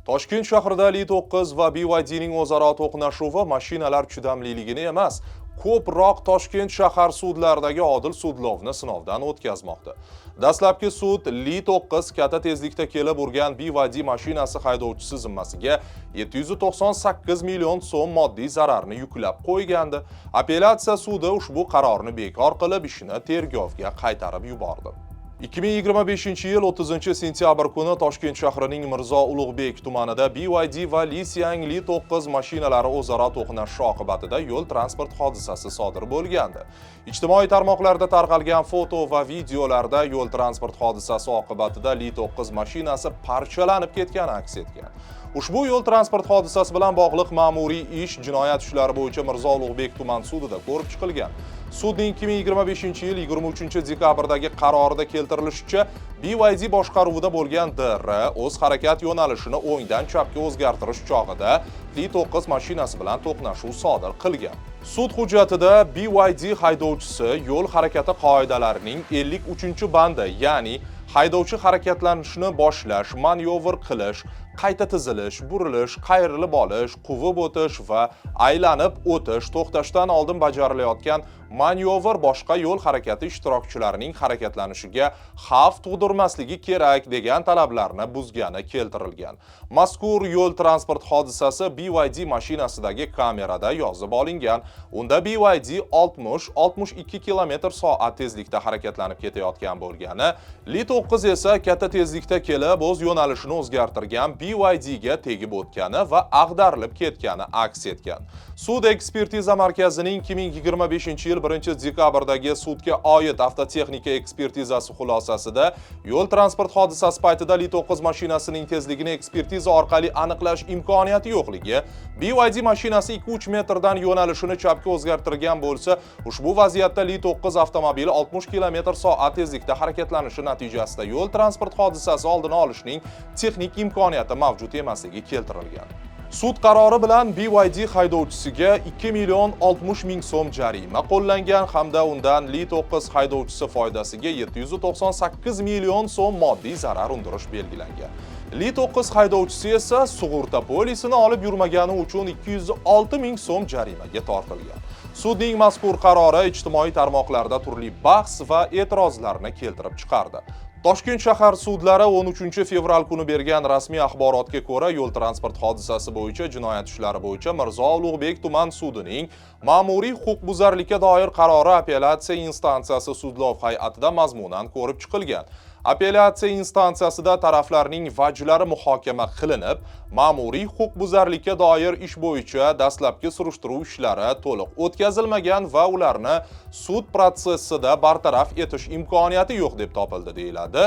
Toshkent shahrida Li-9 va BYDning o'zaro to'qnashuvi mashinalar chidamliligini emas, ko'proq Toshkent shahar sudlaridagi odil sudlovni sinovdan o'tkazmoqda. Dastlabki sud Li-9 katta tezlikda kelib urgan BYD mashinasi haydovchisi zimmasiga 798 million so'm moddiy zararni yuklab qo'ygandi. Apellyatsiya sudi ushbu qarorni bekor qilib, ishni tergovga qaytarib yubordi. 2025-yil 30-sentyabr kuni Toshkent shahrining Mirzo Ulug'bek tumanida BYD va Li-Xiang Li-9 mashinalari o'zaro to'qnashishi oqibatida yo'l transport hodisasi sodir bo'lgandi. Ijtimoiy tarmoqlarda tarqalgan foto va videolarda yo'l transport hodisasi oqibatida Li-9 mashinasi parchalanib ketgani aks etgan. Ushbu yo'l transport hodisasi bilan bog'liq ma'muriy ish jinoyat ishlari bo'yicha Mirzo Ulug'bek tuman sudida ko'rib chiqilgan. Sudning 2025-yil 23-dekabrdagi qarorida keltirilishicha, BYD boshqaruvida bo'lgan DR o'z harakat yo'nalishini o'ngdan chapga o'zgartirish chog'ida Li-9 mashinasi bilan to'qnashuv sodir qilgan. Sud hujjatida BYD haydovchisi yo'l harakati qoidalarining 53-bandi, ya'ni haydovchi harakatlanishni boshlash, manyovr qilish, qayta tizilish, burilish, qayrilib olish, quvib o'tish va aylanib o'tish to'xtashdan oldin bajarilayotgan manyovr boshqa yo'l harakati ishtirokchilarining harakatlanishiga xavf tug'dirmasligi kerak degan talablarni buzgani keltirilgan. Mazkur yo'l transport hodisasi BYD mashinasidagi kamerada yozib olingan. Unda BYD 60-62 km/soat tezlikda harakatlanib ketayotgan bo'lgani, Li-9 esa katta tezlikda kelib o'z yo'nalishini o'zgartirgan BYDga tegib o'tgani va ag'darilib ketgani aks etgan. Sud ekspertiza markazining 2025-yil 1-dekabrdagi sudga oid avtotexnika ekspertizasi xulosasida yo'l transport hodisasi paytida Li-9 mashinasining tezligini ekspertiza orqali aniqlash imkoniyati yo'qligi, BYD mashinasi 2-3 metrdan yo'nalishini chapga o'zgartirgan bo'lsa, ushbu vaziyatda Li-9 avtomobili 60 km/soat tezlikda harakatlanishi natijasida yo'l transport hodisasi oldini olishning texnik imkoniyati mavjud emasligi keltirilgan. Sud qarori bilan BYD haydovchisiga 2 million 60 ming so'm jarima qo'llangan hamda undan Li-9 haydovchisi foydasiga 798 million so'm moddiy zarar undirish belgilangan. Li-9 haydovchisi esa sug'urta polisini olib yurmagani uchun 206 ming so'm jarimaga tortilgan. Sudning mazkur qarori ijtimoiy tarmoqlarda turli bahs va e'tirozlarni keltirib chiqardi. Toshkent shahar sudlari 13-fevral kuni bergan rasmiy axborotga ko'ra, yo'l transport hodisasi bo'yicha jinoyat ishlari bo'yicha Mirzo Ulug'bek tuman sudining ma'muriy huquqbuzarlikka doir qarori apellyatsiya instansiyasi sudlov hay'atida mazmunan ko'rib chiqilgan. Apellyatsiya instansiyasida taraflarning vajlari muhokama qilinib, ma'muriy huquqbuzarlikka doir ish bo'yicha dastlabki surishtiruv ishlari to'liq o'tkazilmagan va ularni sud protsessida bartaraf etish imkoniyati yo'q deb topildi, deyiladi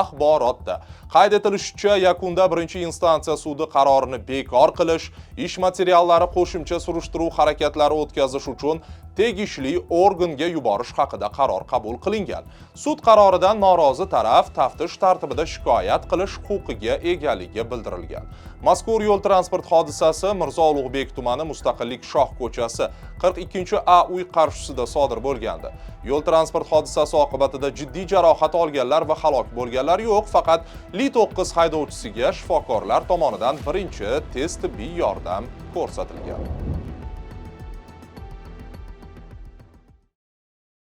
axborotda. Qayd etilishicha, yakunda 1-instansiya sudi qarorini bekor qilish, ish materiallari qo'shimcha surishtiruv harakatlari o'tkazish uchun tegishli organga yuborish haqida qaror qabul qilingan. Sud qaroridan norozi taraf taftish tartibida shikoyat qilish huquqiga egaligi bildirilgan. Mazkur yo'l transport hodisasi Mirzo Ulug'bek tumani Mustaqillik Shoh ko'chasi 42-A uy qarshisida sodir bo'lgandi. Yo'l transport hodisasi oqibatida jiddiy jarohat olganlar va halok bo'lganlar yo'q, faqat Li-9 haydovchisiga shifokorlar tomonidan birinchi tez tibbiy yordam ko'rsatilgan.